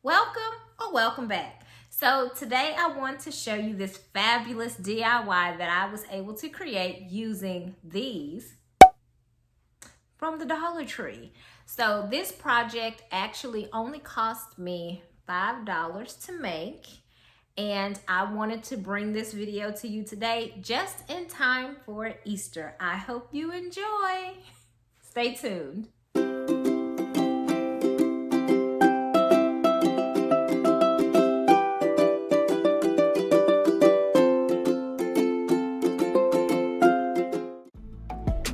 Welcome or welcome back. So today I want to show you this fabulous DIY that I was able to create using these from the Dollar Tree. So this project actually only cost me $5 to make, and I wanted to bring this video to you today just in time for Easter. I hope you enjoy. Stay tuned.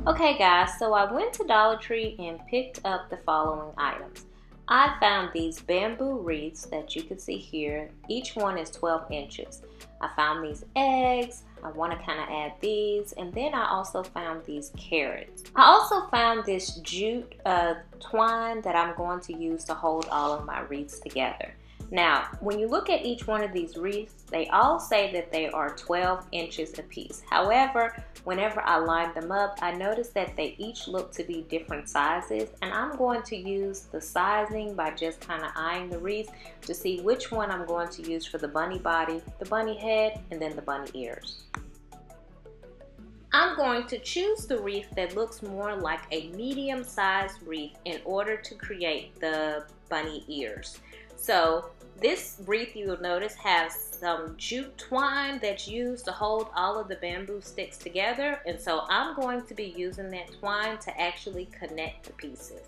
Okay guys, so I went to Dollar Tree and picked up the following items. I found these bamboo wreaths that you can see here. Each one is 12 inches. I found these eggs. I want to kind of add these, and then I also found these carrots. I also found this jute twine that I'm going to use to hold all of my wreaths together. Now, when you look at each one of these wreaths, they all say that they are 12 inches a piece. However, whenever I lined them up, I noticed that they each look to be different sizes, and I'm going to use the sizing by just kind of eyeing the wreath to see which one I'm going to use for the bunny body, the bunny head, and then the bunny ears. I'm going to choose the wreath that looks more like a medium-sized wreath in order to create the bunny ears. So this wreath, you'll notice, has some jute twine that's used to hold all of the bamboo sticks together, and so I'm going to be using that twine to actually connect the pieces.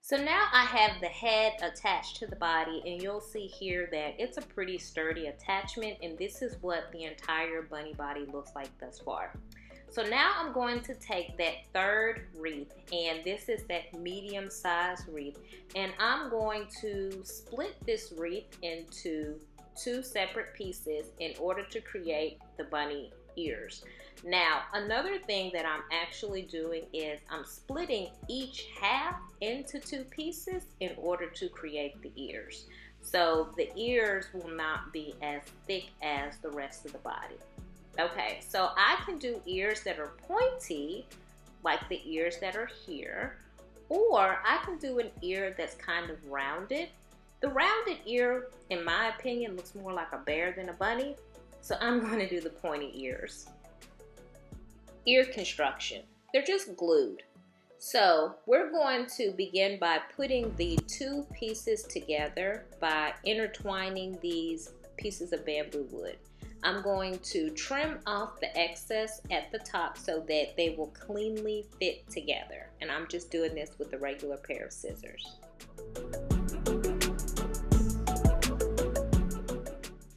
So now I have the head attached to the body, and you'll see here that it's a pretty sturdy attachment, and this is what the entire bunny body looks like thus far. So now I'm going to take that third wreath, and this is that medium-sized wreath, and I'm going to split this wreath into two separate pieces in order to create the bunny ears. Now, another thing that I'm actually doing is I'm splitting each half into two pieces in order to create the ears. So the ears will not be as thick as the rest of the body. Okay, so I can do ears that are pointy, like the ears that are here, or I can do an ear that's kind of rounded. The rounded ear, in my opinion, looks more like a bear than a bunny, so I'm going to do the pointy ears. Ear construction. They're just glued. So we're going to begin by putting the two pieces together by intertwining these pieces of bamboo wood. I'm going to trim off the excess at the top so that they will cleanly fit together. And I'm just doing this with a regular pair of scissors.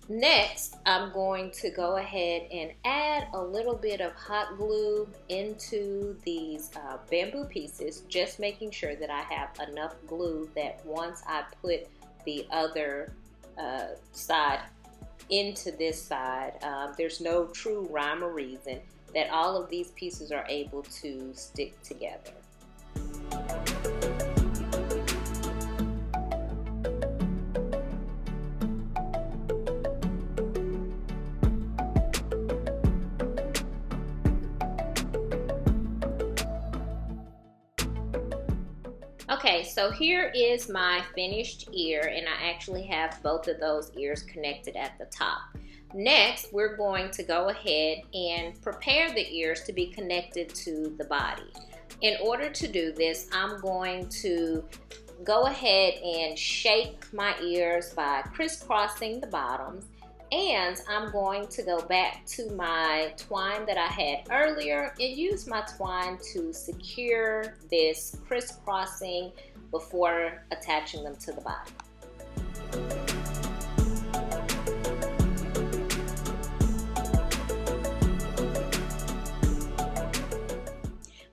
Next, I'm going to go ahead and add a little bit of hot glue into these bamboo pieces, just making sure that I have enough glue that once I put the other side into this side, there's no true rhyme or reason that all of these pieces are able to stick together. Okay, so here is my finished ear, and I actually have both of those ears connected at the top. Next, we're going to go ahead and prepare the ears to be connected to the body. In order to do this, I'm going to go ahead and shape my ears by crisscrossing the bottoms, and I'm going to go back to my twine that I had earlier and use my twine to secure this crisscrossing before attaching them to the body.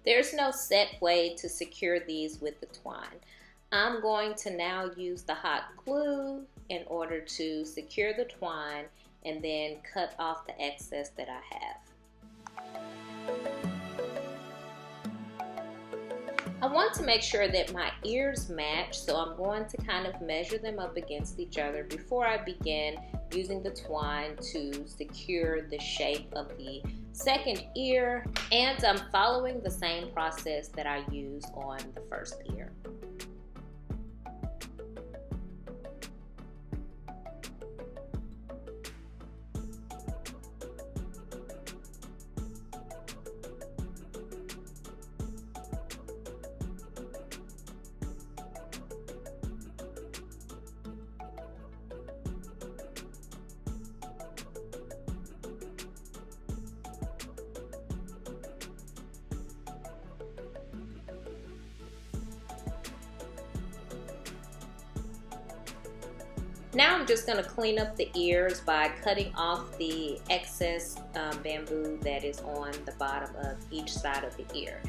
There's no set way to secure these with the twine. I'm going to now use the hot glue in order to secure the twine and then cut off the excess that I have. I want to make sure that my ears match, so I'm going to kind of measure them up against each other before I begin using the twine to secure the shape of the second ear, and I'm following the same process that I used on the first ear. Now I'm just going to clean up the ears by cutting off the excess bamboo that is on the bottom of each side of the ear.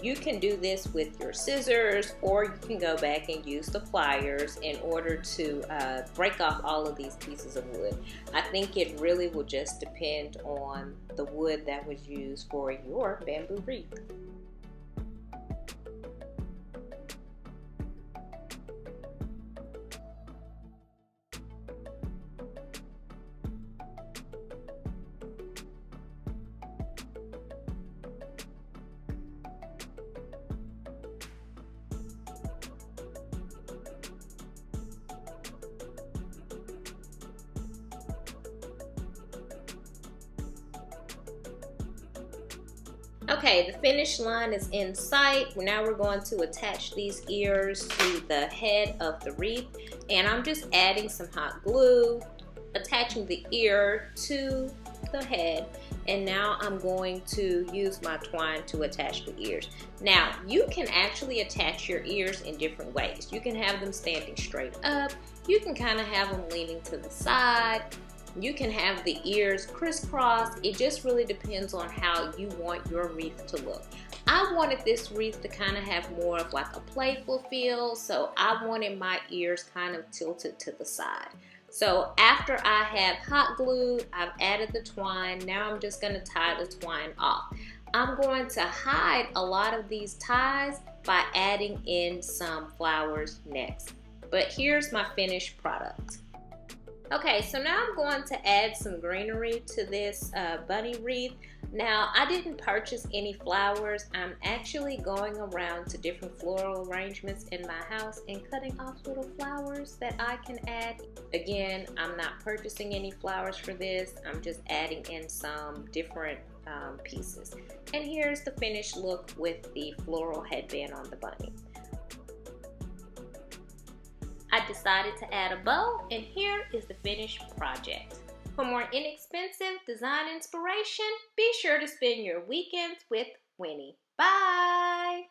You can do this with your scissors, or you can go back and use the pliers in order to break off all of these pieces of wood. I think it really will just depend on the wood that was used for your bamboo wreath. Okay, the finish line is in sight. Now we're going to attach these ears to the head of the wreath, and I'm just adding some hot glue, attaching the ear to the head, and now I'm going to use my twine to attach the ears. Now, you can actually attach your ears in different ways. You can have them standing straight up, you can kind of have them leaning to the side, you can have the ears crisscross. It just really depends on how you want your wreath to look. I wanted this wreath to kind of have more of like a playful feel, so I wanted my ears kind of tilted to the side. So after I have hot glued, I've added the twine. Now I'm just going to tie the twine off. I'm going to hide a lot of these ties by adding in some flowers next. But here's my finished product. Okay, so now I'm going to add some greenery to this bunny wreath. Now, I didn't purchase any flowers. I'm actually going around to different floral arrangements in my house and cutting off little flowers that I can add. Again, I'm not purchasing any flowers for this. I'm just adding in some different pieces. And here's the finished look with the floral headband on the bunny. I decided to add a bow, and here is the finished project. For more inexpensive design inspiration, be sure to spend your weekends with Winnie. Bye!